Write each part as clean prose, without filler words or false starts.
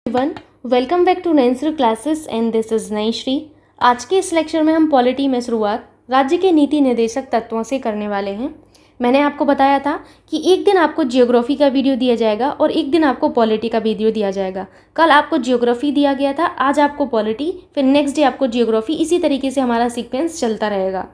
One welcome back to नैंसर classes and this is Naishree. आज के इस लेक्चर में हम पॉलिटी में शुरुआत राज्य के नीति निर्देशक तत्वों से करने वाले हैं। मैंने आपको बताया था कि एक दिन आपको जियोग्राफी का वीडियो दिया जाएगा और एक दिन आपको पॉलिटी का वीडियो दिया जाएगा। कल आपको जियोग्राफी दिया गया था, आज आपको पॉलिटी, फिर नेक्स्ट डे आपको जियोग्राफी। इसी तरीके से हमारा सीक्वेंस चलता रहेगा।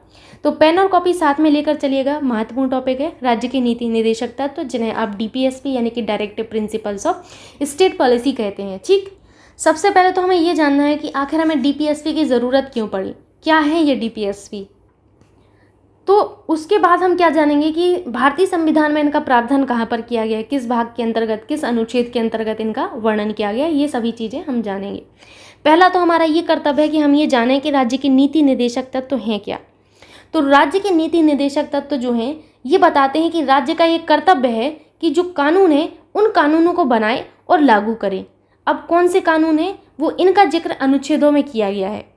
तो पेन और कॉपी साथ में लेकर चलिएगा। महत्वपूर्ण टॉपिक है राज्य के नीति निर्देशक तत्व, जिन्हें आप डीपीएसपी यानी कि directive principles of state policy कहते हैं। ठीक, सबसे पहले तो हमें ये जानना है कि आखिर हमें डीपीएसपी की ज़रूरत क्यों पड़ी, क्या है ये डीपीएसपी। तो उसके बाद हम क्या जानेंगे कि भारतीय संविधान में इनका प्रावधान कहाँ पर किया गया है, किस भाग के अंतर्गत, किस अनुच्छेद के अंतर्गत इनका वर्णन किया गया है, ये सभी चीज़ें हम जानेंगे। पहला तो हमारा ये कर्तव्य है कि हम ये जानें कि राज्य के नीति निर्देशक तत्व हैं क्या। तो राज्य के नीति निर्देशक तत्व जो हैं ये बताते हैं कि राज्य का ये कर्तव्य है कि जो कानून है उन कानूनों को बनाए और लागू करे। अब कौन से कानून हैं, वो इनका जिक्र अनुच्छेदों में किया गया है।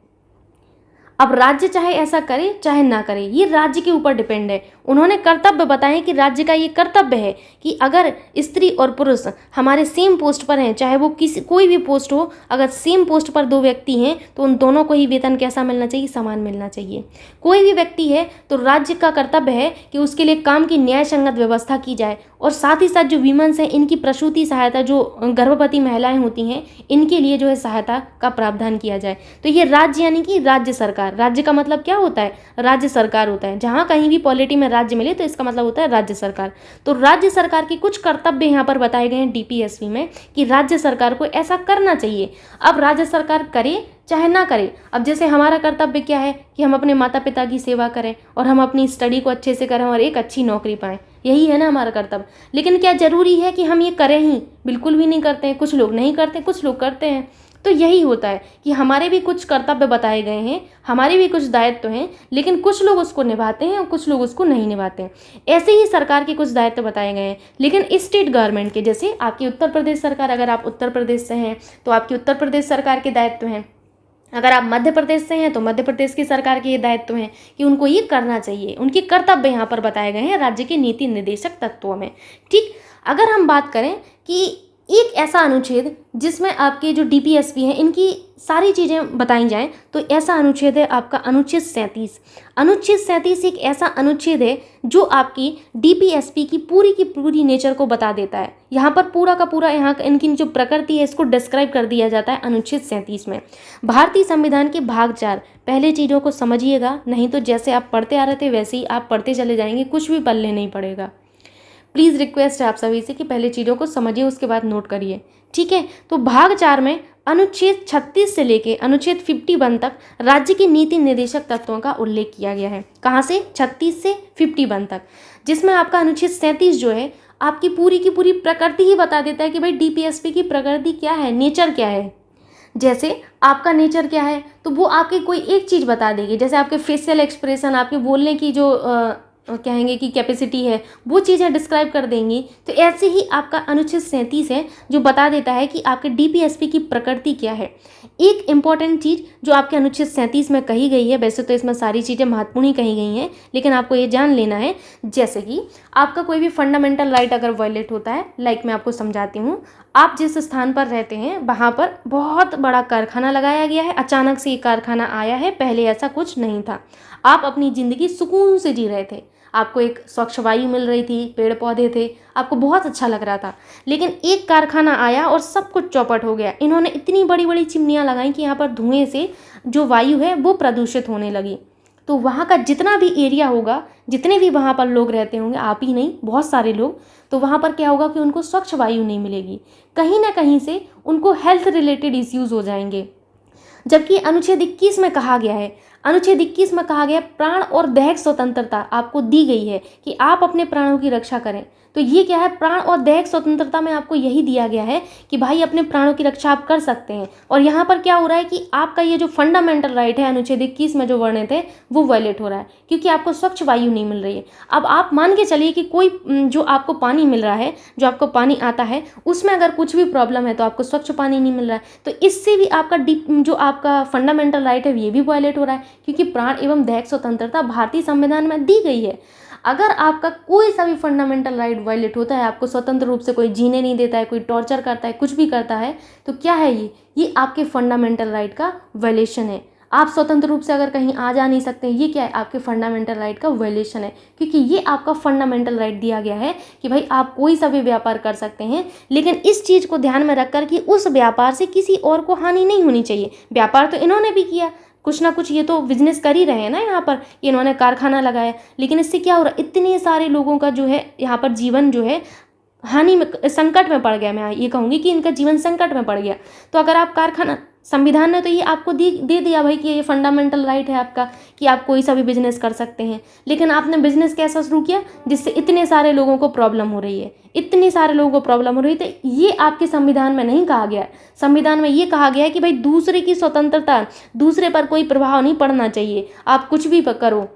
अब राज्य चाहे ऐसा करे चाहे ना करे, ये राज्य के ऊपर डिपेंड है। उन्होंने कर्तव्य बताए कि राज्य का ये कर्तव्य है कि अगर स्त्री और पुरुष हमारे सेम पोस्ट पर हैं, चाहे वो कोई भी पोस्ट हो, अगर सेम पोस्ट पर दो व्यक्ति हैं तो उन दोनों को ही वेतन कैसा मिलना चाहिए, समान मिलना चाहिए। कोई भी व्यक्ति है तो राज्य का कर्तव्य है कि उसके लिए काम की न्याय संगत व्यवस्था की जाए। और साथ ही साथ जो वीमेंस हैं, इनकी प्रसूति सहायता, जो गर्भवती महिलाएं होती हैं, इनके लिए जो है सहायता का प्रावधान किया जाए। तो ये राज्य यानी कि राज्य सरकार, राज्य का मतलब क्या होता है, राज्य सरकार होता है। जहाँ कहीं भी पॉलिटी में राज्य मिले तो इसका मतलब होता है राज्य सरकार। तो राज्य सरकार के कुछ कर्तव्य यहाँ पर बताए गए हैं डीपीएसपी में कि राज्य सरकार को ऐसा करना चाहिए। अब राज्य सरकार करे चाहे ना करे, अब जैसे हमारा कर्तव्य क्या है कि हम अपने माता पिता की सेवा करें और हम अपनी स्टडी को अच्छे से करें और एक अच्छी नौकरी पाएं, यही है ना हमारा कर्तव्य। लेकिन क्या जरूरी है कि हम ये करें ही? बिल्कुल भी नहीं करते हैं। कुछ लोग नहीं करते, कुछ लोग करते हैं। तो यही होता है कि हमारे भी कुछ कर्तव्य बताए गए हैं, हमारे भी कुछ दायित्व हैं, लेकिन कुछ लोग उसको निभाते हैं और कुछ लोग उसको नहीं निभाते हैं। ऐसे ही सरकार के कुछ दायित्व बताए गए हैं। लेकिन स्टेट गवर्नमेंट के, जैसे आपकी उत्तर प्रदेश सरकार, अगर आप उत्तर प्रदेश से हैं तो आपकी उत्तर प्रदेश सरकार के दायित्व हैं। अगर आप मध्य प्रदेश से हैं तो मध्य प्रदेश की सरकार के ये दायित्व हैं कि उनको ये करना चाहिए। उनके कर्तव्य यहाँ पर बताए गए हैं राज्य के नीति निर्देशक तत्वों में। ठीक, अगर हम बात करें कि एक ऐसा अनुच्छेद जिसमें आपके जो डीपीएसपी हैं इनकी सारी चीज़ें बताई जाएं, तो ऐसा अनुच्छेद है आपका अनुच्छेद 37। अनुच्छेद 37 एक ऐसा अनुच्छेद है जो आपकी डीपीएसपी की पूरी नेचर को बता देता है। यहाँ पर पूरा का पूरा यहाँ इनकी जो प्रकृति है इसको डिस्क्राइब कर दिया जाता है अनुच्छेद 37 में। भारतीय संविधान के भाग 4, पहले चीज़ों को समझिएगा, नहीं तो जैसे आप पढ़ते आ रहे थे वैसे ही आप पढ़ते चले जाएंगे, कुछ भी पल्ले नहीं पड़ेगा। प्लीज़ रिक्वेस्ट है आप सभी से कि पहले चीज़ों को समझिए, उसके बाद नोट करिए। ठीक है, तो भाग 4 में अनुच्छेद 36 से लेके अनुच्छेद 51 तक राज्य के नीति निर्देशक तत्वों का उल्लेख किया गया है। कहाँ से? 36 से 51 तक, जिसमें आपका अनुच्छेद 37 जो है आपकी की पूरी प्रकृति ही बता देता है कि भाई डीपीएसपी की प्रकृति क्या है, नेचर क्या है। जैसे आपका नेचर क्या है तो वो आपकी कोई एक चीज़ बता देगी। जैसे आपके फेशियल एक्सप्रेशन, आपके बोलने की जो कहेंगे कि कैपेसिटी है, वो चीज़ें डिस्क्राइब कर देंगी। तो ऐसे ही आपका अनुच्छेद 37 है जो बता देता है कि आपके डीपीएसपी की प्रकृति क्या है। एक इम्पॉर्टेंट चीज़ जो आपके अनुच्छेद 37 में कही गई है, वैसे तो इसमें सारी चीज़ें महत्वपूर्ण ही कही गई हैं, लेकिन आपको ये जान लेना है, जैसे कि आपका कोई भी फंडामेंटल राइट अगर वायलेट होता है, लाइक मैं आपको समझाती हूँ। आप जिस स्थान पर रहते हैं वहाँ पर बहुत बड़ा कारखाना लगाया गया है, अचानक से ये कारखाना आया है, पहले ऐसा कुछ नहीं था। आप अपनी ज़िंदगी सुकून से जी रहे थे, आपको एक स्वच्छ वायु मिल रही थी, पेड़ पौधे थे, आपको बहुत अच्छा लग रहा था। लेकिन एक कारखाना आया और सब कुछ चौपट हो गया। इन्होंने इतनी बड़ी बड़ी चिमनियाँ लगाई कि यहाँ पर धुएं से जो वायु है वो प्रदूषित होने लगी। तो वहाँ का जितना भी एरिया होगा, जितने भी वहाँ पर लोग रहते होंगे, आप ही नहीं बहुत सारे लोग, तो वहाँ पर क्या होगा कि उनको स्वच्छ वायु नहीं मिलेगी, कहीं ना कहीं से उनको हेल्थ रिलेटेड इश्यूज हो जाएंगे। जबकि अनुच्छेद 21 में कहा गया है, अनुच्छेद 21 में कहा गया प्राण और दैहिक स्वतंत्रता आपको दी गई है कि आप अपने प्राणों की रक्षा करें। तो ये क्या है, प्राण और दैहिक स्वतंत्रता में आपको यही दिया गया है कि भाई अपने प्राणों की रक्षा आप कर सकते हैं। और यहाँ पर क्या हो रहा है कि आपका ये जो फंडामेंटल राइट है अनुच्छेद 21 में जो वर्णित है वो वायलेट हो रहा है, क्योंकि आपको स्वच्छ वायु नहीं मिल रही है। अब आप मान के चलिए कि कोई जो आपको पानी मिल रहा है, जो आपको पानी आता है, उसमें अगर कुछ भी प्रॉब्लम है तो आपको स्वच्छ पानी नहीं मिल रहा है, तो इससे भी आपका जो आपका फंडामेंटल राइट है ये भी वायलेट हो रहा है, क्योंकि प्राण एवं दैहिक स्वतंत्रता भारतीय संविधान में दी गई है। अगर आपका कोई सा भी फंडामेंटल राइट वायलेट होता है, आपको स्वतंत्र रूप से कोई जीने नहीं देता है, कोई टॉर्चर करता है, कुछ भी करता है, तो क्या है ये आपके फंडामेंटल राइट का वायलेशन है। आप स्वतंत्र रूप से अगर कहीं आ जा नहीं सकते, ये क्या है, आपके फंडामेंटल राइट का वायलेशन है, क्योंकि ये आपका फंडामेंटल राइट दिया गया है कि भाई आप कोई सा भी व्यापार कर सकते हैं, लेकिन इस चीज़ को ध्यान में रखकर कि उस व्यापार से किसी और को हानि नहीं होनी चाहिए। व्यापार तो इन्होंने भी किया, कुछ ना कुछ ये तो बिजनेस कर ही रहे हैं ना, यहाँ पर इन्होंने कारखाना लगाया, लेकिन इससे क्या हो रहा है, इतने सारे लोगों का जो है यहाँ पर जीवन जो है हानि में, संकट में पड़ गया। मैं ये कहूँगी कि इनका जीवन संकट में पड़ गया। तो अगर आप कारखाना, संविधान ने तो ये आपको दे दिया भाई कि ये फंडामेंटल राइट है आपका कि आप कोई सा भी बिजनेस कर सकते हैं, लेकिन आपने बिजनेस कैसा शुरू किया जिससे इतने सारे लोगों को प्रॉब्लम हो रही है, इतने सारे लोगों को प्रॉब्लम हो रही है। तो ये आपके संविधान में नहीं कहा गया है। संविधान में ये कहा गया है कि भाई दूसरे की स्वतंत्रता, दूसरे पर कोई प्रभाव नहीं पड़ना चाहिए, आप कुछ भी करो।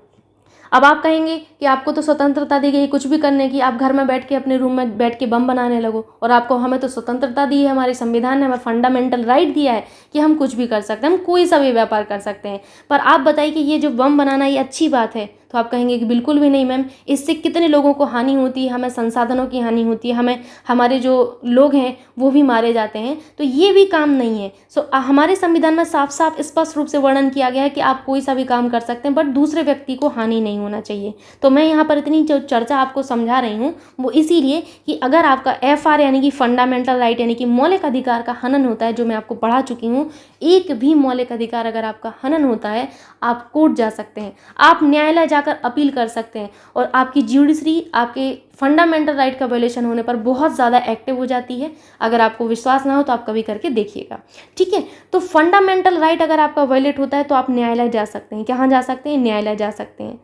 अब आप कहेंगे कि आपको तो स्वतंत्रता दी गई कुछ भी करने की, आप घर में बैठ के अपने रूम में बैठ के बम बनाने लगो, और आपको, हमें तो स्वतंत्रता दी है, हमारे संविधान ने हमें फंडामेंटल राइट दिया है कि हम कुछ भी कर सकते हैं, हम कोई सा भी व्यापार कर सकते हैं। पर आप बताइए कि ये जो बम बनाना ये अच्छी बात है? तो आप कहेंगे कि बिल्कुल भी नहीं मैम, इससे कितने लोगों को हानि होती है, हमें संसाधनों की हानि होती है, हमें, हमारे जो लोग हैं वो भी मारे जाते हैं, तो ये भी काम नहीं है। हमारे संविधान में साफ साफ स्पष्ट रूप से वर्णन किया गया है कि आप कोई सा भी काम कर सकते हैं, बट दूसरे व्यक्ति को हानि नहीं होना चाहिए। तो मैं यहाँ पर इतनी जो चर्चा आपको समझा रही हूँ वो इसीलिए कि अगर आपका FR यानी कि फंडामेंटल राइट यानी कि मौलिक अधिकार का हनन होता है, जो मैं आपको पढ़ा चुकी हूँ, एक भी मौलिक अधिकार अगर आपका हनन होता है, आप कोर्ट जा सकते हैं, आप न्यायालय जाकर अपील कर सकते हैं, और आपकी ज्यूडिशरी आपके फंडामेंटल राइट का वायलेशन होने पर बहुत ज़्यादा एक्टिव हो जाती है। अगर आपको विश्वास ना हो तो आप कभी करके देखिएगा, ठीक है। तो फंडामेंटल राइट अगर आपका वायलेट होता है तो आप न्यायालय जा सकते हैं। कहाँ जा सकते हैं? न्यायालय जा सकते हैं,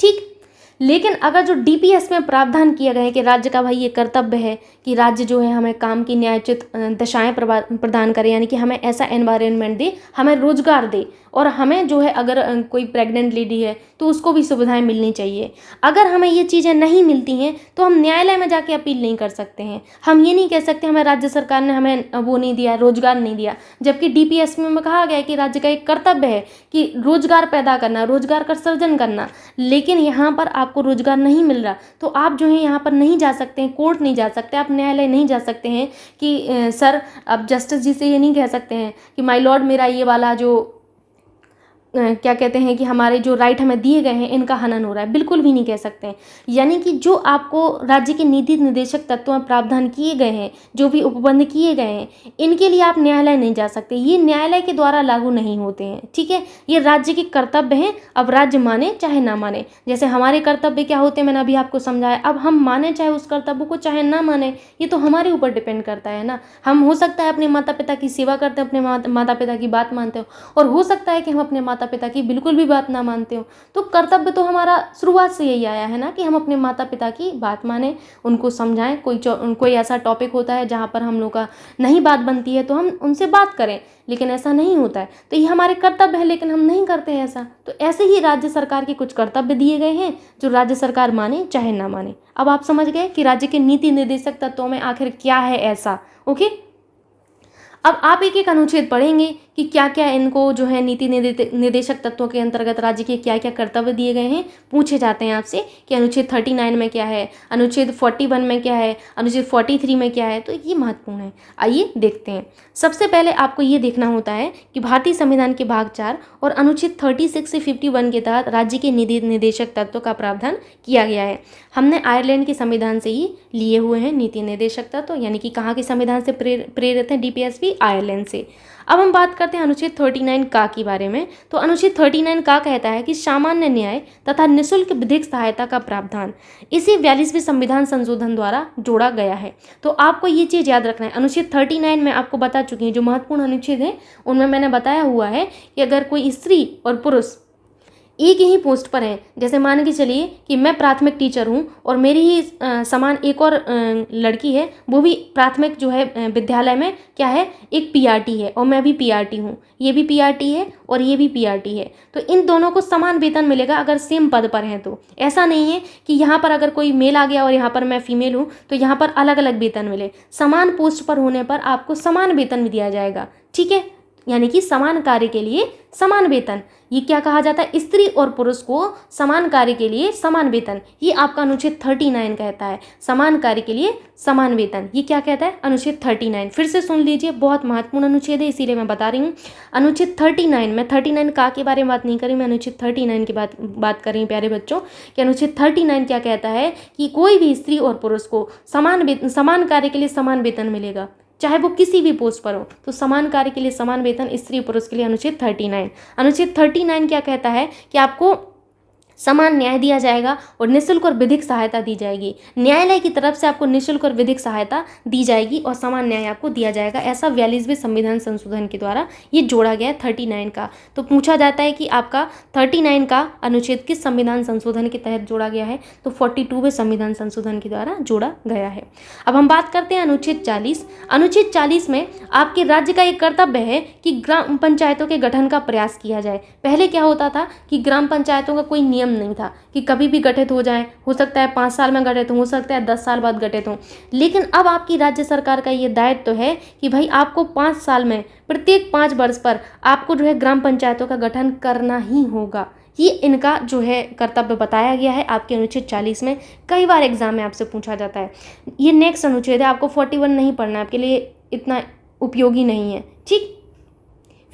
ठीक। लेकिन अगर जो DPS में प्रावधान किया गया है कि राज्य का भाई ये कर्तव्य है कि राज्य जो है हमें काम की न्यायोचित दशाएं प्रदान करे, यानी कि हमें ऐसा एनवायरनमेंट दे, हमें रोजगार दे, और हमें जो है अगर कोई प्रेग्नेंट लेडी है तो उसको भी सुविधाएं मिलनी चाहिए। अगर हमें ये चीज़ें नहीं मिलती हैं तो हम न्यायालय में जाके अपील नहीं कर सकते हैं। हम ये नहीं कह सकते हमें राज्य सरकार ने हमें वो नहीं दिया, रोजगार नहीं दिया, जबकि DPS में कहा गया है कि राज्य का एक कर्तव्य है कि रोजगार पैदा करना, रोजगार का सृजन करना। लेकिन यहाँ पर आपको रोजगार नहीं मिल रहा तो आप जो है यहाँ पर नहीं जा सकते हैं, कोर्ट नहीं जा सकते, आप न्यायालय नहीं जा सकते हैं कि सर, अब जस्टिस जी से ये नहीं कह सकते हैं कि माय लॉर्ड मेरा ये वाला जो क्या कहते हैं कि हमारे जो राइट हमें दिए गए हैं इनका हनन हो रहा है, बिल्कुल भी नहीं कह सकते हैं। यानी कि जो आपको राज्य के नीति निर्देशक तत्वों में प्रावधान किए गए हैं, जो भी उपबंध किए गए हैं, इनके लिए आप न्यायालय नहीं जा सकते, ये न्यायालय के द्वारा लागू नहीं होते हैं, ठीक है। ये राज्य के कर्तव्य हैं, अब राज्य माने चाहे ना माने। जैसे हमारे कर्तव्य क्या होते हैं मैंने अभी आपको समझाया, अब हम माने चाहे उस कर्तव्य को चाहे ना माने, ये तो हमारे ऊपर डिपेंड करता है ना। हम हो सकता है अपने माता पिता की सेवा करते हैं, अपने माता पिता की बात मानते हो, और हो सकता है कि हम अपने माता पिता की बिल्कुल भी बात ना मानते हो। तो कर्तव्य तो हमारा शुरुआत से यही आया है ना कि हम अपने माता पिता की बात माने, उनको समझाएं। कोई ऐसा टॉपिक होता है जहाँ पर हम लोग का नहीं बात बनती है तो हम उनसे बात करें, लेकिन ऐसा नहीं होता है। तो ये हमारे कर्तव्य है, लेकिन हम नहीं करते हैं ऐसा। तो ऐसे ही राज्य सरकार के कुछ कर्तव्य दिए गए हैं जो राज्य सरकार माने चाहे ना माने। अब आप समझ गए कि राज्य के नीति निर्देशक तत्वों में आखिर क्या है ऐसा, ओके। अब आप एक एक अनुच्छेद पढ़ेंगे कि क्या क्या इनको जो है नीति निर्देशक तत्वों के अंतर्गत राज्य के क्या क्या कर्तव्य दिए गए हैं। पूछे जाते हैं आपसे कि अनुच्छेद 39 में क्या है, अनुच्छेद 41 में क्या है, अनुच्छेद 43 में क्या है। तो ये महत्वपूर्ण है, आइए देखते हैं। सबसे पहले आपको ये देखना होता है कि भारतीय संविधान के भाग 4 और अनुच्छेद 36 से 51 के तहत राज्य के नीति निर्देशक तत्वों का प्रावधान किया गया है। हमने आयरलैंड के संविधान से ही लिए हुए हैं नीति निर्देशक तत्व, यानी कि कहाँ के संविधान से प्रेरित हैं DPSP, आयरलैंड से। अब हम बात करते हैं अनुच्छेद 39 का के बारे में। तो अनुच्छेद 39 का कहता है कि सामान्य न्याय तथा निःशुल्क विधिक सहायता का प्रावधान इसी 42वें संविधान संशोधन द्वारा जोड़ा गया है। तो आपको ये चीज़ याद रखना है। अनुच्छेद 39 में आपको बता चुकी हूँ, जो महत्वपूर्ण अनुच्छेद है उनमें मैंने बताया हुआ है कि अगर कोई स्त्री और पुरुष एक ही पोस्ट पर हैं, जैसे मान के चलिए कि मैं प्राथमिक टीचर हूँ और मेरी ही समान एक और लड़की है, वो भी प्राथमिक जो है विद्यालय में क्या है, एक PRT है, और मैं भी PRT हूँ, ये भी PRT है और ये भी PRT है। तो इन दोनों को समान वेतन मिलेगा अगर सेम पद पर हैं। तो ऐसा नहीं है कि यहाँ पर अगर कोई मेल आ गया और यहाँ पर मैं फीमेल हूँ तो यहाँ पर अलग अलग वेतन मिले। समान पोस्ट पर होने पर आपको समान वेतन भी दिया जाएगा, ठीक है। यानी कि समान कार्य के लिए समान वेतन। ये क्या कहा जाता है? स्त्री और पुरुष को समान कार्य के लिए समान वेतन। ये आपका अनुच्छेद 39 कहता है, समान कार्य के लिए समान वेतन। ये क्या कहता है? अनुच्छेद 39। फिर से सुन लीजिए, बहुत महत्वपूर्ण अनुच्छेद है, इसीलिए मैं बता रही हूँ। अनुच्छेद 39, मैं 39 का के बारे में बात नहीं करी, मैं अनुच्छेद 39 की बात कर रही हूँ प्यारे बच्चों। कि अनुच्छेद 39 क्या कहता है कि कोई भी स्त्री और पुरुष को समान कार्य के लिए समान वेतन मिलेगा, चाहे वो किसी भी पोस्ट पर हो। तो समान कार्य के लिए समान वेतन स्त्री पुरुष के लिए अनुच्छेद 39। अनुच्छेद 39 क्या कहता है कि आपको समान न्याय दिया जाएगा और निःशुल्क और विधिक सहायता दी जाएगी। न्यायालय की तरफ से आपको निःशुल्क और विधिक सहायता दी जाएगी और समान न्याय आपको दिया जाएगा। ऐसा 42वें संविधान संशोधन के द्वारा ये जोड़ा गया है 39 का। तो पूछा जाता है कि आपका 39 का अनुच्छेद किस संविधान संशोधन के तहत जोड़ा गया है? तो 42वें संविधान संशोधन के द्वारा जोड़ा गया है। अब हम बात करते हैं अनुच्छेद 40। अनुच्छेद 40 में आपके राज्य का एक कर्तव्य है कि ग्राम पंचायतों के गठन का प्रयास किया जाए। पहले क्या होता था कि ग्राम पंचायतों का कोई नियम नहीं था कि कभी भी गठित हो जाए, हो सकता है 5 साल में गठित हो सकता है 10 साल बाद गठित हो। लेकिन अब आपकी राज्य सरकार का ये दायित्व तो है कि भाई आपको 5 साल में, प्रत्येक 5 वर्ष पर आपको जो है ग्राम पंचायतों का गठन करना ही होगा। ये इनका जो है कर्तव्य बताया गया है आपके अनुच्छेद 40 में। कई बार एग्जाम में आपसे पूछा जाता है। ये नेक्स्ट अनुच्छेद है, आपको 41 नहीं पढ़ना, आपके लिए इतना उपयोगी नहीं है, ठीक।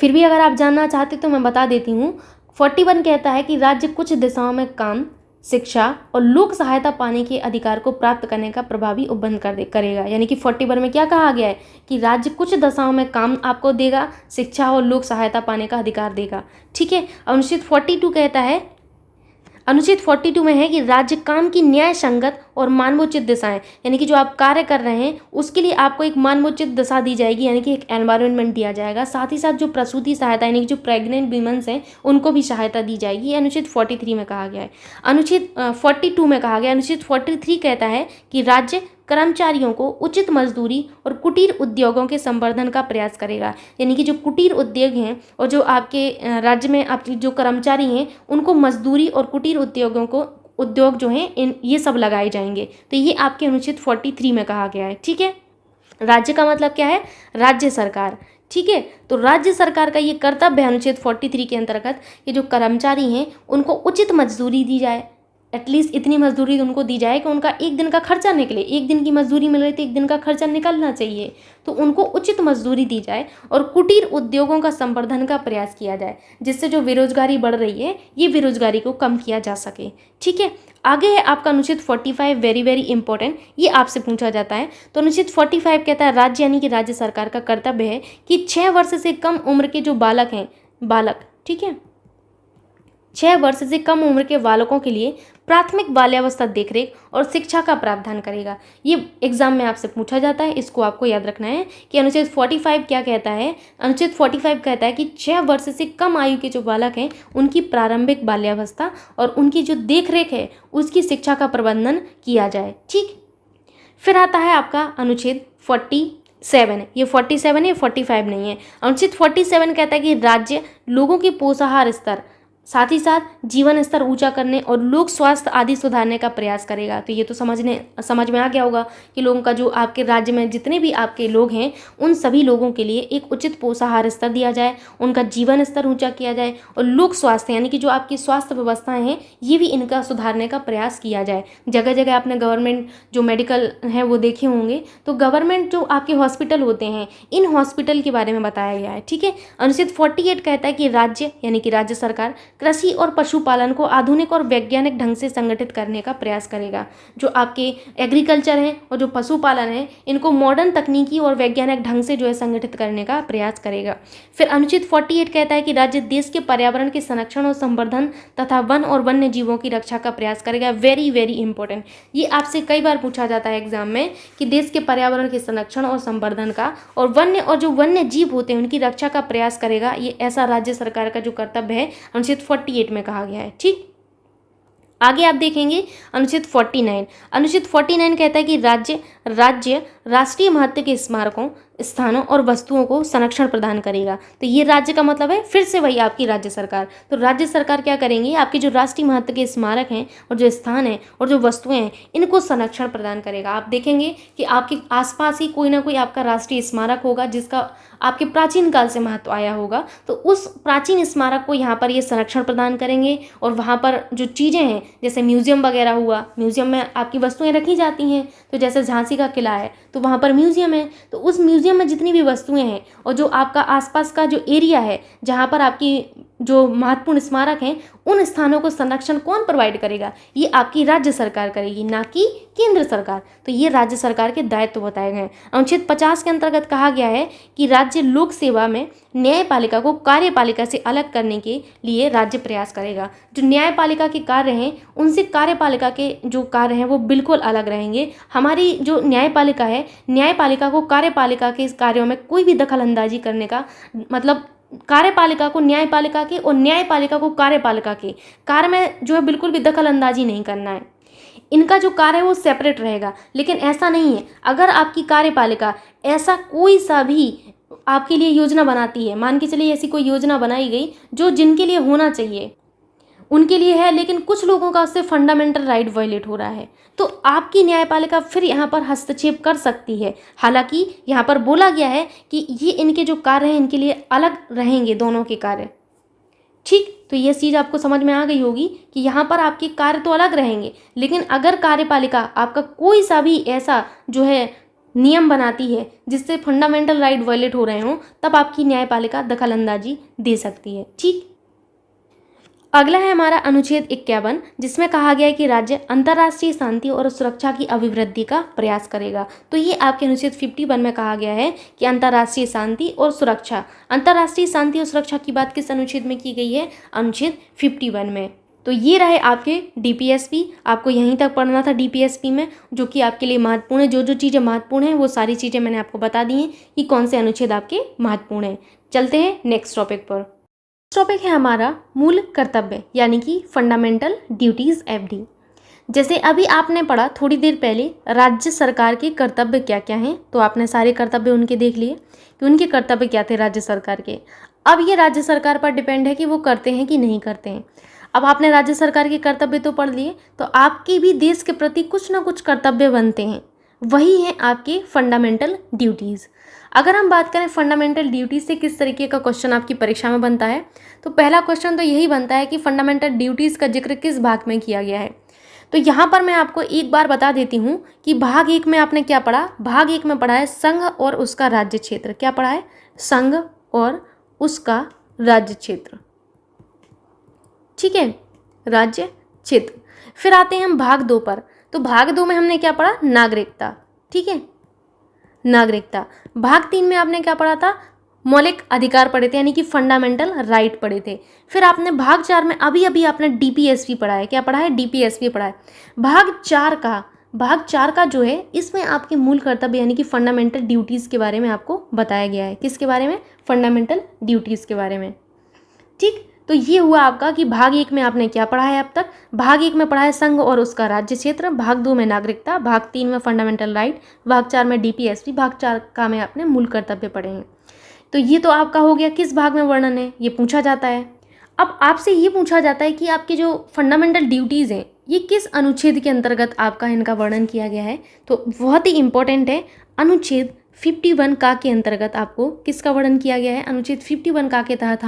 फिर भी अगर आप जानना चाहते तो मैं बता देती हूँ। 41 कहता है कि राज्य कुछ दिशाओं में काम, शिक्षा और लोक सहायता पाने के अधिकार को प्राप्त करने का प्रभावी उपबंध करेगा। यानी कि 41 में क्या कहा गया है कि राज्य कुछ दशाओं में काम आपको देगा, शिक्षा और लोक सहायता पाने का अधिकार देगा, ठीक है। अनुच्छेद 42 कहता है, अनुच्छेद 42 में है कि राज्य काम की न्याय संगत और मानवोचित दिशाएं, यानी कि जो आप कार्य कर रहे हैं उसके लिए आपको एक मानवोचित दिशा दी जाएगी, यानी कि एक एनवायरनमेंट दिया जाएगा। साथ ही साथ जो प्रसूति सहायता, यानी कि जो प्रेग्नेंट वीमेंस हैं उनको भी सहायता दी जाएगी। ये अनुच्छेद 43 में कहा गया है। अनुच्छेद 42 में कहा गया, अनुच्छेद 43 कहता है कि राज्य कर्मचारियों को उचित मजदूरी और कुटीर उद्योगों के संवर्धन का प्रयास करेगा। यानी कि जो कुटीर उद्योग हैं और जो आपके राज्य में आपके जो कर्मचारी हैं उनको मजदूरी और कुटीर उद्योग जो हैं ये सब लगाए जाएंगे। तो ये आपके अनुच्छेद 43 में कहा गया है, ठीक है। राज्य का मतलब क्या है? राज्य सरकार, ठीक है। तो राज्य सरकार का ये कर्तव्य है अनुच्छेद 43 के अंतर्गत कि जो कर्मचारी हैं उनको उचित मजदूरी दी जाए। एटलीस्ट इतनी मजदूरी उनको दी जाए कि उनका एक दिन का खर्चा निकले। एक दिन की मजदूरी मिल रही तो एक दिन का खर्चा निकलना चाहिए, तो उनको उचित मजदूरी दी जाए और कुटीर उद्योगों का संवर्धन का प्रयास किया जाए, जिससे जो बेरोजगारी बढ़ रही है ये बेरोजगारी को कम किया जा सके, ठीक है। आगे है आपका अनुच्छेद 45, वेरी वेरी इंपॉर्टेंट, ये आपसे पूछा जाता है। तो अनुच्छेद 45 कहता है राज्य यानी कि राज्य सरकार का कर्तव्य है कि 6 वर्ष से कम उम्र के जो बालक, ठीक है, 6 वर्ष से कम उम्र के बालकों के लिए प्राथमिक बाल्यावस्था देखरेख और शिक्षा का प्रावधान करेगा। ये एग्जाम में आपसे पूछा जाता है, इसको आपको याद रखना है कि अनुच्छेद 45 क्या कहता है। अनुच्छेद 45 कहता है कि 6 वर्ष से कम आयु के जो बालक हैं उनकी प्रारंभिक बाल्यावस्था और उनकी जो देखरेख है उसकी शिक्षा का प्रबंधन किया जाए, ठीक। फिर आता है आपका अनुच्छेद 47, ये 47 है, 45 नहीं है। अनुच्छेद 47 कहता है कि राज्य लोगों के पोषाहार स्तर, साथ ही साथ जीवन स्तर ऊंचा करने और लोक स्वास्थ्य आदि सुधारने का प्रयास करेगा। तो ये तो समझ में आ गया होगा कि लोगों का जो आपके राज्य में जितने भी आपके लोग हैं उन सभी लोगों के लिए एक उचित पोषाहार स्तर दिया जाए, उनका जीवन स्तर ऊंचा किया जाए और लोक स्वास्थ्य यानी कि जो आपकी स्वास्थ्य व्यवस्थाएं हैं ये भी इनका सुधारने का प्रयास किया जाए। जगह जगह आपने गवर्नमेंट जो मेडिकल है वो देखे होंगे, तो गवर्नमेंट जो आपके हॉस्पिटल होते हैं इन हॉस्पिटल के बारे में बताया गया है, ठीक है। अनुच्छेद 48 कहता है कि राज्य यानी कि राज्य सरकार कृषि और पशुपालन को आधुनिक और वैज्ञानिक ढंग से संगठित करने का प्रयास करेगा। जो आपके एग्रीकल्चर है और जो पशुपालन है इनको मॉडर्न तकनीकी और वैज्ञानिक ढंग से जो है संगठित करने का प्रयास करेगा। फिर अनुच्छेद 48 कहता है कि राज्य देश के पर्यावरण के संरक्षण और संवर्धन तथा वन और वन्य जीवों की रक्षा का प्रयास करेगा। वेरी वेरी इंपॉर्टेंट, ये आपसे कई बार पूछा जाता है एग्जाम में कि देश के पर्यावरण के संरक्षण और संवर्धन का और जो वन्य जीव होते हैं उनकी रक्षा का प्रयास करेगा। ये ऐसा राज्य सरकार का जो कर्तव्य है अनुच्छेद 48 में कहा गया है, ठीक। आगे आप देखेंगे अनुच्छेद 49। अनुच्छेद 49 कहता है कि राज्य राष्ट्रीय महत्व के स्थानों और वस्तुओं को संरक्षण प्रदान करेगा। तो ये राज्य का मतलब है फिर से वही आपकी राज्य सरकार। तो राज्य सरकार क्या करेंगी, आपके जो राष्ट्रीय महत्व के स्मारक हैं और जो स्थान हैं और जो वस्तुएं हैं इनको संरक्षण प्रदान करेगा। आप देखेंगे कि आपके आसपास ही कोई ना कोई आपका राष्ट्रीय स्मारक होगा जिसका आपके प्राचीन काल से महत्व आया होगा। तो उस प्राचीन स्मारक को यहाँ पर ये संरक्षण प्रदान करेंगे और वहाँ पर जो चीज़ें हैं जैसे म्यूजियम वगैरह हुआ, म्यूजियम में आपकी वस्तुएं रखी जाती हैं। तो जैसे झांसी का किला है तो वहाँ पर म्यूजियम है, तो उस म्यूजियम में जितनी भी वस्तुएं हैं और जो आपका आसपास का जो एरिया है जहाँ पर आपकी जो महत्वपूर्ण स्मारक हैं उन स्थानों को संरक्षण कौन प्रोवाइड करेगा, ये आपकी राज्य सरकार करेगी, ना कि केंद्र सरकार। तो ये राज्य सरकार के दायित्व बताए गए हैं। अनुच्छेद 50 के अंतर्गत कहा गया है कि राज्य लोक सेवा में न्यायपालिका को कार्यपालिका से अलग करने के लिए राज्य प्रयास करेगा। जो न्यायपालिका के कार्य हैं उनसे कार्यपालिका के जो कार्य हैं वो बिल्कुल अलग रहेंगे। हमारी जो न्यायपालिका है, न्यायपालिका को कार्यपालिका के कार्यों में कोई भी दखल अंदाजी करने का मतलब कार्यपालिका को न्यायपालिका के और न्यायपालिका को कार्यपालिका के कार्य में जो है बिल्कुल भी दखल अंदाजी नहीं करना है। इनका जो कार्य है वो सेपरेट रहेगा। लेकिन ऐसा नहीं है, अगर आपकी कार्यपालिका ऐसा कोई सा भी आपके लिए योजना बनाती है, मान के चलिए ऐसी कोई योजना बनाई गई जो जिनके लिए होना चाहिए उनके लिए है, लेकिन कुछ लोगों का उससे फंडामेंटल राइट वायलेट हो रहा है, तो आपकी न्यायपालिका फिर यहाँ पर हस्तक्षेप कर सकती है। हालांकि यहाँ पर बोला गया है कि ये इनके जो कार्य हैं इनके लिए अलग रहेंगे दोनों के कार्य। ठीक, तो ये चीज़ आपको समझ में आ गई होगी कि यहाँ पर आपके कार्य तो अलग रहेंगे, लेकिन अगर कार्यपालिका आपका कोई सा भी ऐसा जो है नियम बनाती है जिससे फंडामेंटल राइट वायलेट हो रहे हों, तब आपकी न्यायपालिका दखल अंदाजी दे सकती है। ठीक, अगला है हमारा अनुच्छेद 51, जिसमें कहा गया है कि राज्य अंतर्राष्ट्रीय शांति और सुरक्षा की अभिवृद्धि का प्रयास करेगा। तो ये आपके अनुच्छेद 51 में कहा गया है कि अंतर्राष्ट्रीय शांति और सुरक्षा, अंतर्राष्ट्रीय शांति और सुरक्षा की बात किस अनुच्छेद में की गई है, अनुच्छेद 51 में। तो ये रहे आपके DPSP, आपको यहीं तक पढ़ना था DPSP में, जो कि आपके लिए महत्वपूर्ण है। जो जो चीज़ें महत्वपूर्ण हैं वो सारी चीज़ें मैंने आपको बता दी हैं कि कौन से अनुच्छेद आपके महत्वपूर्ण हैं। चलते हैं नेक्स्ट टॉपिक पर। टॉपिक है हमारा मूल कर्तव्य यानी कि फंडामेंटल ड्यूटीज़ FD। जैसे अभी आपने पढ़ा थोड़ी देर पहले राज्य सरकार के कर्तव्य क्या क्या हैं, तो आपने सारे कर्तव्य उनके देख लिए कि उनके कर्तव्य क्या थे राज्य सरकार के। अब ये राज्य सरकार पर डिपेंड है कि वो करते हैं कि नहीं करते हैं। अब आपने राज्य सरकार के कर्तव्य तो पढ़ लिए, तो आपके भी देश के प्रति कुछ ना कुछ कर्तव्य बनते हैं, वही हैं आपके फंडामेंटल ड्यूटीज़। अगर हम बात करें फंडामेंटल ड्यूटीज़ से किस तरीके का क्वेश्चन आपकी परीक्षा में बनता है, तो पहला क्वेश्चन तो यही बनता है कि फंडामेंटल ड्यूटीज़ का जिक्र किस भाग में किया गया है। तो यहाँ पर मैं आपको एक बार बता देती हूँ कि भाग 1 में आपने क्या पढ़ा। भाग 1 में पढ़ा है संघ और उसका राज्य क्षेत्र। क्या पढ़ा है? संघ और उसका राज्य क्षेत्र। ठीक है, राज्य क्षेत्र। फिर आते हैं हम भाग 2 पर। तो भाग 2 में हमने क्या पढ़ा? नागरिकता। ठीक है, नागरिकता। भाग 3 में आपने क्या पढ़ा था? मौलिक अधिकार पढ़े थे, यानी कि फंडामेंटल राइट पढ़े थे। फिर आपने भाग 4 में अभी अभी आपने DPSP पढ़ा है। क्या पढ़ा है? DPSP पढ़ा है। भाग 4 का जो है इसमें आपके मूल कर्तव्य यानी कि फंडामेंटल ड्यूटीज़ के बारे में आपको बताया गया है। किसके बारे में? फंडामेंटल ड्यूटीज़ के बारे में। ठीक, तो ये हुआ आपका कि भाग 1 में आपने क्या पढ़ा है अब तक। भाग 1 में पढ़ा है संघ और उसका राज्य क्षेत्र, भाग 2 में नागरिकता, भाग 3 में फंडामेंटल राइट, भाग 4 में DPSP, भाग 4 का में आपने मूल कर्तव्य पढ़े हैं। तो ये तो आपका हो गया किस भाग में वर्णन है, ये पूछा जाता है। अब आपसे ये पूछा जाता है कि आपके जो फंडामेंटल ड्यूटीज़ हैं ये किस अनुच्छेद के अंतर्गत आपका इनका वर्णन किया गया है। तो बहुत ही इंपॉर्टेंट है, अनुच्छेद 51 का के अंतर्गत आपको किसका वर्णन किया गया है? अनुच्छेद 51 का के तहत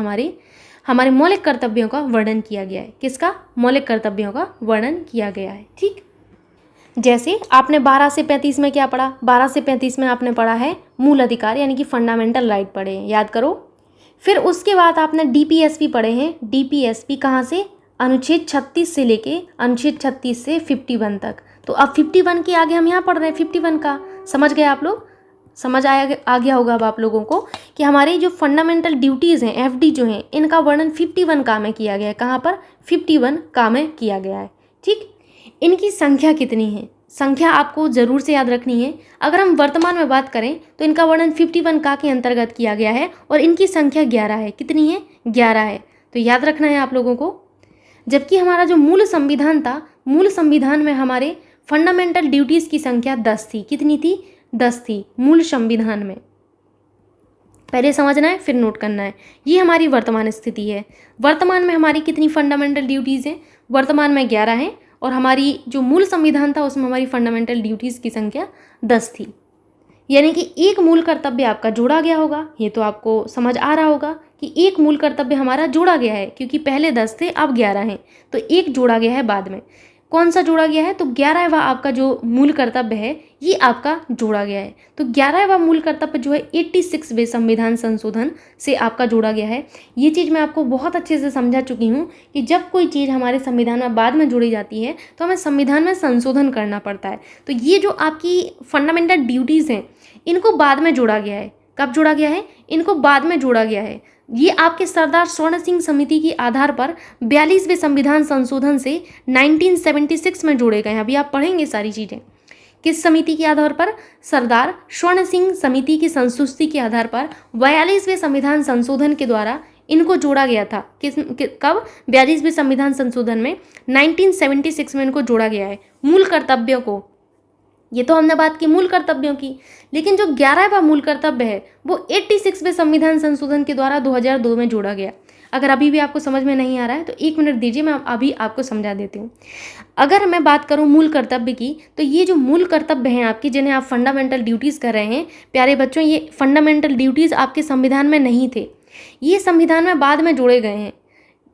हमारे मौलिक कर्तव्यों का वर्णन किया गया है। किसका? मौलिक कर्तव्यों का वर्णन किया गया है। ठीक, जैसे आपने 12 से 35 में क्या पढ़ा? 12 से 35 में आपने पढ़ा है मूल अधिकार यानी कि फंडामेंटल राइट पढ़े हैं, याद करो। फिर उसके बाद आपने DPSP पढ़े हैं। DPSP कहाँ से? अनुच्छेद 36 से लेके अनुच्छेद 36 से 51 तक। तो अब 51 के आगे हम यहाँ पढ़ रहे हैं 51 का। समझ गए आप लोग? समझ आ गया होगा अब आप लोगों को कि हमारी जो फंडामेंटल ड्यूटीज़ हैं FD जो हैं इनका वर्णन 51 का में किया गया है। कहाँ पर? 51 का में किया गया है। ठीक, इनकी संख्या कितनी है? संख्या आपको ज़रूर से याद रखनी है। अगर हम वर्तमान में बात करें तो इनका वर्णन 51 का के अंतर्गत किया गया है और इनकी संख्या 11 है। कितनी है? 11 है। तो याद रखना है आप लोगों को। जबकि हमारा जो मूल संविधान था, मूल संविधान में हमारे फंडामेंटल ड्यूटीज़ की संख्या 10 थी। कितनी थी? 10 थी मूल संविधान में। पहले समझना है फिर नोट करना है। ये हमारी वर्तमान स्थिति है। वर्तमान में हमारी कितनी फंडामेंटल ड्यूटीज़ हैं? वर्तमान में 11 हैं और हमारी जो मूल संविधान था उसमें हमारी फंडामेंटल ड्यूटीज़ की संख्या 10 थी। यानी कि एक मूल कर्तव्य आपका जोड़ा गया होगा। ये तो आपको समझ आ रहा होगा कि एक मूल कर्तव्य हमारा जोड़ा गया है, क्योंकि पहले 10 थे अब 11 हैं, तो एक जोड़ा गया है बाद में। कौन सा जोड़ा गया है? तो 11वां आपका जो मूल कर्तव्य है ये आपका जोड़ा गया है। तो 11वां मूल कर्तव्य जो है 86वें संविधान संशोधन से आपका जोड़ा गया है। ये चीज़ मैं आपको बहुत अच्छे से समझा चुकी हूँ कि जब कोई चीज़ हमारे संविधान में बाद में जोड़ी जाती है तो हमें संविधान में संशोधन करना पड़ता है। तो ये जो आपकी फंडामेंटल ड्यूटीज़ हैं इनको बाद में जोड़ा गया है। कब जोड़ा गया है? इनको बाद में जोड़ा गया है। ये आपके सरदार स्वर्ण सिंह समिति के आधार पर 42वें संविधान संशोधन से 1976 में जोड़े गए हैं। अभी आप पढ़ेंगे सारी चीज़ें। किस समिति के आधार पर? सरदार स्वर्ण सिंह समिति की संस्तुति के आधार पर 42वें संविधान संशोधन के द्वारा इनको जोड़ा गया था। कब? 42वें संविधान संशोधन में 1976 में इनको जोड़ा गया है मूल कर्तव्यों को। ये तो हमने बात की मूल कर्तव्यों की, लेकिन जो 11वां मूल कर्तव्य है वो 86वें संविधान संशोधन के द्वारा 2002 में जोड़ा गया। अगर अभी भी आपको समझ में नहीं आ रहा है तो 1 मिनट दीजिए, मैं अभी आपको समझा देती हूँ। अगर मैं बात करूँ मूल कर्तव्य की, तो ये जो मूल कर्तव्य हैं आपकी, जिन्हें आप फंडामेंटल ड्यूटीज़ कर रहे हैं, प्यारे बच्चों, ये फंडामेंटल ड्यूटीज़ आपके संविधान में नहीं थे, ये संविधान में बाद में जोड़े गए हैं।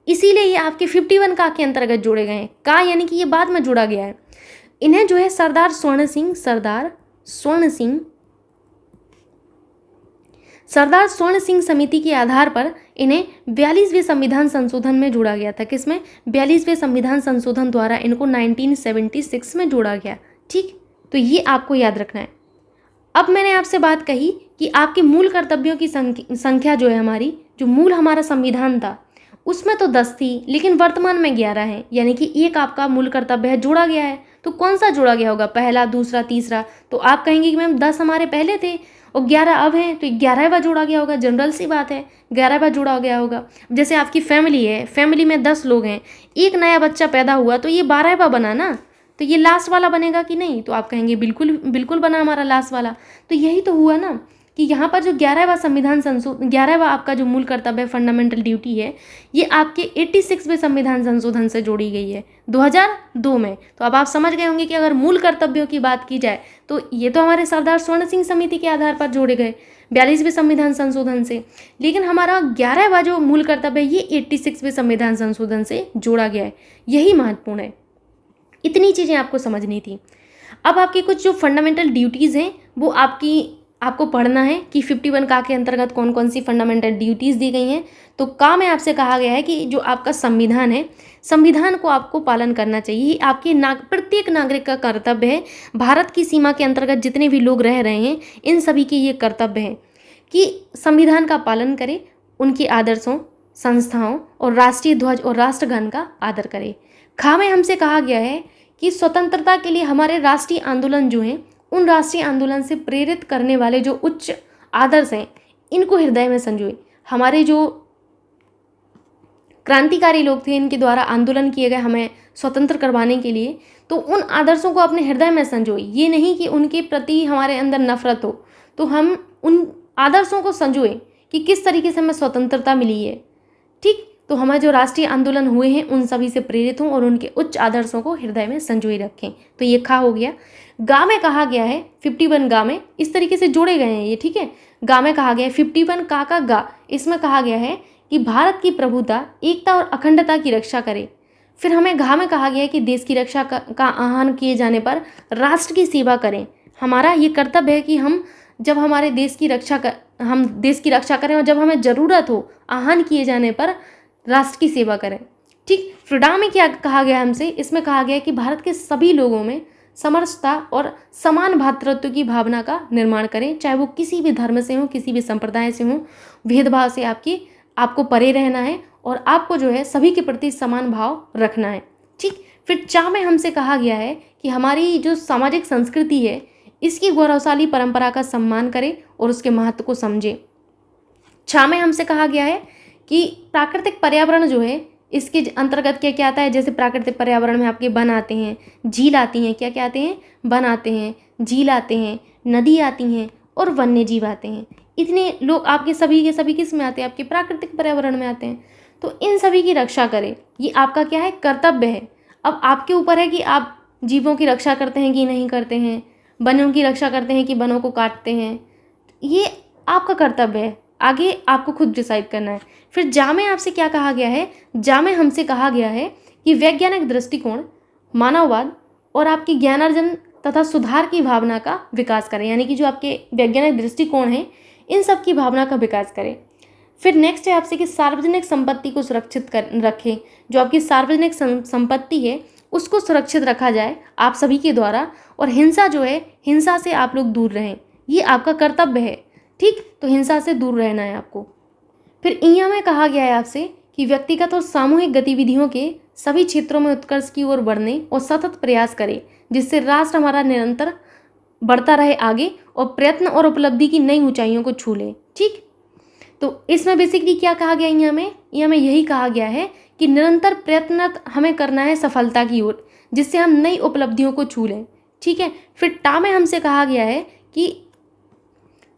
इसीलिए ये आपके 51 का के अंतर्गत जोड़े गए हैं। का यानी कि ये बाद में जोड़ा गया है। इन्हें जो है सरदार स्वर्ण सिंह समिति के आधार पर इन्हें 42वें संविधान संशोधन में जोड़ा गया था। किसमें? 42वें संविधान संशोधन द्वारा इनको 1976 में जोड़ा गया। ठीक, तो ये आपको याद रखना है। अब मैंने आपसे बात कही कि आपके मूल कर्तव्यों की संख्या जो है हमारी, जो मूल हमारा संविधान था उसमें तो 10 थी, लेकिन वर्तमान में 11 है। यानी कि एक आपका मूल कर्तव्य है जोड़ा गया है। तो कौन सा जोड़ा गया होगा? पहला, दूसरा, तीसरा? तो आप कहेंगे कि मैम 10 हमारे पहले थे और 11 अब हैं, तो 11वां जोड़ा गया होगा। जनरल सी बात है, 11वां जोड़ा गया होगा। जैसे आपकी फैमिली है, फैमिली में 10 लोग हैं, एक नया बच्चा पैदा हुआ तो ये 12वां बना ना, तो ये लास्ट वाला बनेगा कि नहीं? तो आप कहेंगे बिल्कुल बिल्कुल बना हमारा लास्ट वाला। तो यही तो हुआ ना कि यहाँ पर जो 11वां संविधान 11वां आपका जो मूल कर्तव्य फंडामेंटल ड्यूटी है, ये आपके 86वें संविधान संशोधन से जोड़ी गई है 2002 में। तो अब आप समझ गए होंगे कि अगर मूल कर्तव्यों की बात की जाए तो ये तो हमारे सरदार स्वर्ण सिंह समिति के आधार पर जोड़े गए 42वें संविधान संशोधन से, लेकिन हमारा 11वां जो मूल कर्तव्य है ये 86वें संविधान संशोधन से जोड़ा गया है। यही महत्वपूर्ण है। इतनी चीज़ें आपको समझनी थी। अब आपकी कुछ जो फंडामेंटल ड्यूटीज़ हैं वो आपको पढ़ना है कि 51 का के अंतर्गत कौन कौन सी फंडामेंटल ड्यूटीज़ दी गई हैं। तो का में आपसे कहा गया है कि जो आपका संविधान है, संविधान को आपको पालन करना चाहिए। आपके प्रत्येक नागरिक का कर्तव्य है। भारत की सीमा के अंतर्गत जितने भी लोग रह रहे हैं इन सभी के ये कर्तव्य है कि संविधान का पालन करें, उनके आदर्शों, संस्थाओं और राष्ट्रीय ध्वज और राष्ट्रगान का आदर करें। खा में हमसे कहा गया है कि स्वतंत्रता के लिए हमारे राष्ट्रीय आंदोलन जो हैं, उन राष्ट्रीय आंदोलन से प्रेरित करने वाले जो उच्च आदर्श हैं इनको हृदय में संजोए। हमारे जो क्रांतिकारी लोग थे, इनके द्वारा आंदोलन किए गए हमें स्वतंत्र करवाने के लिए, तो उन आदर्शों को अपने हृदय में संजोए। ये नहीं कि उनके प्रति हमारे अंदर नफरत हो, तो हम उन आदर्शों को संजोए कि किस तरीके से हमें स्वतंत्रता मिली है। ठीक, तो हमारे जो राष्ट्रीय आंदोलन हुए हैं उन सभी से प्रेरित हों और उनके उच्च आदर्शों को हृदय में संजोए रखें। तो ये खा हो गया। गा में कहा गया है 51 गा में इस तरीके से जोड़े गए हैं ये। ठीक है, गा में कहा गया है 51 का गा, इसमें कहा गया है कि भारत की प्रभुता, एकता और अखंडता की रक्षा करे। फिर हमें घा में कहा गया है कि देश की रक्षा का आह्वान किए जाने पर राष्ट्र की सेवा करें। हमारा ये कर्तव्य है कि हम जब हमारे देश की रक्षा करें और जब हमें ज़रूरत हो आह्वान किए जाने पर राष्ट्र की सेवा करें। ठीक, फ्रीडा में क्या कहा गया हमसे? इसमें कहा गया है कि भारत के सभी लोगों में समरसता और समान भ्रातृत्व की भावना का निर्माण करें, चाहे वो किसी भी धर्म से हो, किसी भी संप्रदाय से हो। भेदभाव से आपको परे रहना है और आपको जो है सभी के प्रति समान भाव रखना है। ठीक, फिर चा में हमसे कहा गया है कि हमारी जो सामाजिक संस्कृति है इसकी गौरवशाली परंपरा का सम्मान करें और उसके महत्व को समझें। छा में हमसे कहा गया है कि प्राकृतिक पर्यावरण जो है इसके अंतर्गत क्या क्या आता है। जैसे प्राकृतिक पर्यावरण में आपके वन आते हैं, झील आती हैं। क्या क्या आते हैं? वन आते हैं, झील आते हैं, नदी आती हैं और वन्य जीव आते हैं। इतने लोग आपके सभी के सभी किस में आते हैं, आपके प्राकृतिक पर्यावरण में आते हैं। तो इन सभी की रक्षा करें, ये आपका क्या है, कर्तव्य है। अब आपके ऊपर है कि आप जीवों की रक्षा करते हैं कि नहीं करते हैं, वनों की रक्षा करते हैं कि वनों को काटते हैं, ये आपका कर्तव्य है। आगे आपको खुद डिसाइड करना है। फिर जा में आपसे क्या कहा गया है, जा में हमसे कहा गया है कि वैज्ञानिक दृष्टिकोण, मानववाद और आपकी ज्ञानार्जन तथा सुधार की भावना का विकास करें, यानी कि जो आपके वैज्ञानिक दृष्टिकोण है इन सब की भावना का विकास करें। फिर नेक्स्ट है आपसे कि सार्वजनिक संपत्ति को सुरक्षित कर रखें, जो आपकी सार्वजनिक संपत्ति है उसको सुरक्षित रखा जाए आप सभी के द्वारा, और हिंसा जो है, हिंसा से आप लोग दूर रहें, ये आपका कर्तव्य है। ठीक, तो हिंसा से दूर रहना है आपको। फिर इया में कहा गया है आपसे कि व्यक्तिगत और सामूहिक गतिविधियों के सभी क्षेत्रों में उत्कर्ष की ओर बढ़ने और सतत प्रयास करें, जिससे राष्ट्र हमारा निरंतर बढ़ता रहे आगे और प्रयत्न और उपलब्धि की नई ऊंचाइयों को छू ले। ठीक, तो इसमें बेसिकली क्या कहा गया, यहाँ में यही कहा गया है कि निरंतर प्रयत्न हमें करना है सफलता की ओर, जिससे हम नई उपलब्धियों को छू लें। ठीक है। फिर टा में हमसे कहा गया है कि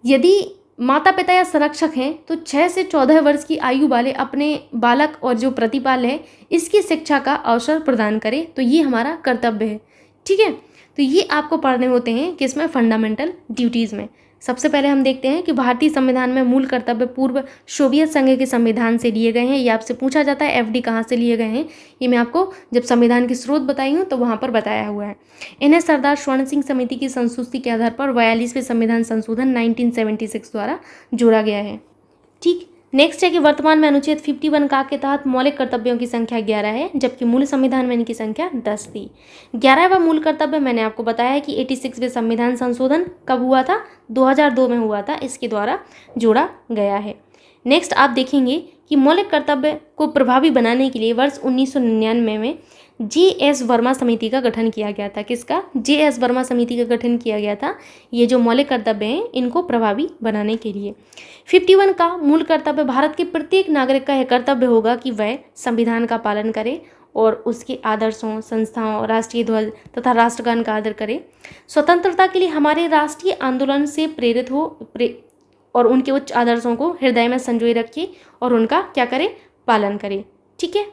यदि माता पिता या संरक्षक हैं तो 6 से 14 वर्ष की आयु वाले अपने बालक और जो प्रतिपाल है इसकी शिक्षा का अवसर प्रदान करें, तो ये हमारा कर्तव्य है। ठीक है, तो ये आपको पढ़ने होते हैं किसमें, फंडामेंटल ड्यूटीज़ में। सबसे पहले हम देखते हैं कि भारतीय संविधान में मूल कर्तव्य पूर्व सोवियत संघ के संविधान से लिए गए हैं। ये आपसे पूछा जाता है एफडी कहाँ से लिए गए हैं, ये मैं आपको जब संविधान की स्रोत बताई हूँ तो वहाँ पर बताया हुआ है। इन्हें सरदार स्वर्ण सिंह समिति की संस्तुति के आधार पर 42वें संविधान संशोधन 1976 द्वारा जोड़ा गया है। ठीक, नेक्स्ट है कि वर्तमान में अनुच्छेद 51 का के तहत मौलिक कर्तव्यों की संख्या 11 है, जबकि मूल संविधान में इनकी संख्या 10 थी। 11वां मूल कर्तव्य मैंने आपको बताया है कि 86वें संविधान संशोधन कब हुआ था, 2002 में हुआ था, इसके द्वारा जोड़ा गया है। नेक्स्ट आप देखेंगे कि मौलिक कर्तव्य को प्रभावी बनाने के लिए वर्ष 1999 में जे.एस. वर्मा समिति का गठन किया गया था। किसका, जे.एस. वर्मा समिति का गठन किया गया था, ये जो मौलिक कर्तव्य हैं इनको प्रभावी बनाने के लिए। 51 का मूल कर्तव्य भारत के प्रत्येक नागरिक का यह कर्तव्य होगा कि वह संविधान का पालन करे और उसके आदर्शों, संस्थाओं, राष्ट्रीय ध्वज तथा राष्ट्रगान का आदर करे। स्वतंत्रता के लिए हमारे राष्ट्रीय आंदोलन से प्रेरित हो और उनके उच्च आदर्शों को हृदय में संजोए रखे और उनका क्या करे, पालन करे। ठीक है।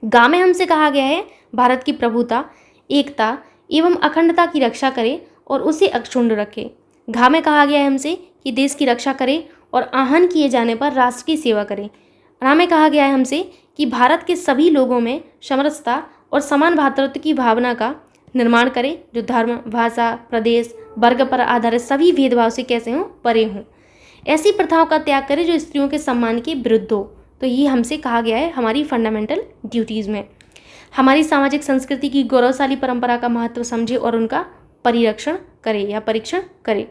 गा में हमसे कहा गया है भारत की प्रभुता, एकता एवं अखंडता की रक्षा करे और उसे अक्षुण्ण रखे। घा में कहा गया है हमसे कि देश की रक्षा करे और आहन किए जाने पर राष्ट्र की सेवा करे। रा में कहा गया है हमसे कि भारत के सभी लोगों में समरसता और समान भ्रातृत्व की भावना का निर्माण करे, जो धर्म, भाषा, प्रदेश, वर्ग पर आधारित सभी भेदभाव से कैसे हों, परे हों। ऐसी प्रथाओं का त्याग करे जो स्त्रियों के सम्मान के विरुद्ध हो। तो ये हमसे कहा गया है हमारी फंडामेंटल ड्यूटीज़ में। हमारी सामाजिक संस्कृति की गौरवशाली परंपरा का महत्व समझे और उनका परिरक्षण करे या परीक्षण करे।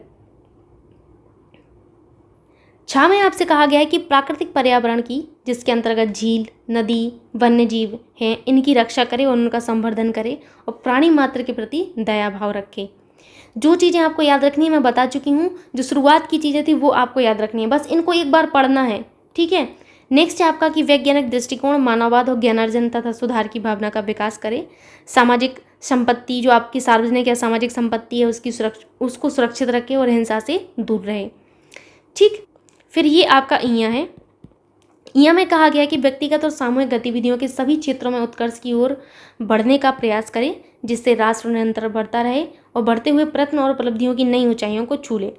छा में आपसे कहा गया है कि प्राकृतिक पर्यावरण की, जिसके अंतर्गत झील, नदी, वन्य जीव हैं, इनकी रक्षा करे और उनका संवर्धन करे और प्राणी मात्र के प्रति दया भाव रखे। जो चीज़ें आपको याद रखनी है मैं बता चुकी हूँ, जो शुरुआत की चीज़ें थी वो आपको याद रखनी है, बस इनको एक बार पढ़ना है। ठीक है। नेक्स्ट है आपका कि वैज्ञानिक दृष्टिकोण, मानववाद और ज्ञानार्जन तथा सुधार की भावना का विकास करे। सामाजिक संपत्ति, जो आपकी सार्वजनिक या सामाजिक संपत्ति है उसको सुरक्षित रखे और हिंसा से दूर रहे। ठीक, फिर ये आपका इया है। इया में कहा गया कि व्यक्तिगत और सामूहिक गतिविधियों के सभी क्षेत्रों में उत्कर्ष की ओर बढ़ने का प्रयास करें, जिससे राष्ट्र निरंतर बढ़ता रहे और बढ़ते हुए प्रयत्न और उपलब्धियों की नई ऊंचाइयों को छू ले।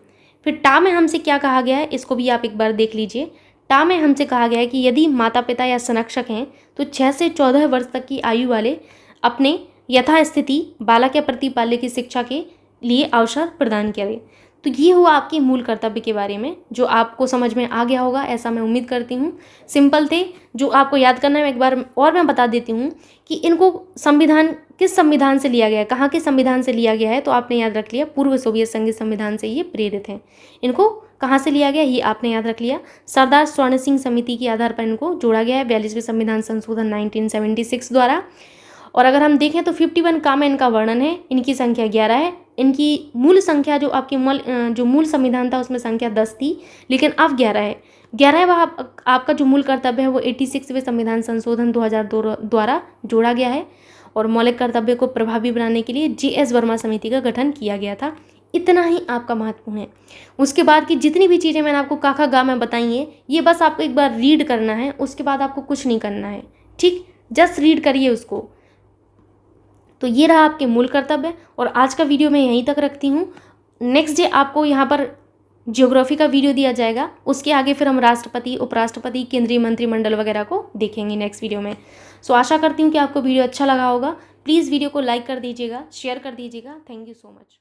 फिर टा में हमसे क्या कहा गया है, इसको भी आप एक बार देख लीजिए। टा में हमसे कहा गया है कि यदि माता पिता या संरक्षक हैं तो 6 से 14 वर्ष तक की आयु वाले अपने यथास्थिति बालक या प्रतिपाल्य की शिक्षा के लिए अवसर प्रदान करें। तो ये हुआ आपके मूल कर्तव्य के बारे में, जो आपको समझ में आ गया होगा ऐसा मैं उम्मीद करती हूँ। सिंपल थे, जो आपको याद करना है एक बार और मैं बता देती हूँ कि इनको संविधान किस संविधान से लिया गया है, कहाँ के संविधान से लिया गया है, तो आपने याद रख लिया पूर्व सोवियत संघ संविधान से ये प्रेरित हैं। इनको कहाँ से लिया गया ये आपने याद रख लिया, सरदार स्वर्ण सिंह समिति के आधार पर इनको जोड़ा गया है 42वें संविधान संशोधन 1976 द्वारा। और अगर हम देखें तो 51 का में इनका वर्णन है, इनकी संख्या 11 है। इनकी मूल संख्या जो आपकी जो मूल संविधान था उसमें संख्या 10 थी, लेकिन अब 11 है। 11वां आपका जो मूल कर्तव्य है वो 86वें संविधान संशोधन 2002 द्वारा जोड़ा गया है और मौलिक कर्तव्य को प्रभावी बनाने के लिए जे.एस. वर्मा समिति का गठन किया गया था। इतना ही आपका महत्वपूर्ण है। उसके बाद की जितनी भी चीज़ें मैंने आपको क ख ग में बताई हैं, ये बस आपको एक बार रीड करना है, उसके बाद आपको कुछ नहीं करना है। ठीक, जस्ट रीड करिए उसको। तो ये रहा आपके मूल कर्तव्य, और आज का वीडियो मैं यहीं तक रखती हूँ। नेक्स्ट डे आपको यहाँ पर ज्योग्राफी का वीडियो दिया जाएगा, उसके आगे फिर हम राष्ट्रपति, उपराष्ट्रपति, केंद्रीय मंत्रिमंडल वगैरह को देखेंगे नेक्स्ट वीडियो में। सो आशा करती हूँ कि आपको वीडियो अच्छा लगा होगा। प्लीज़ वीडियो को लाइक कर दीजिएगा, शेयर कर दीजिएगा। Thank you so much.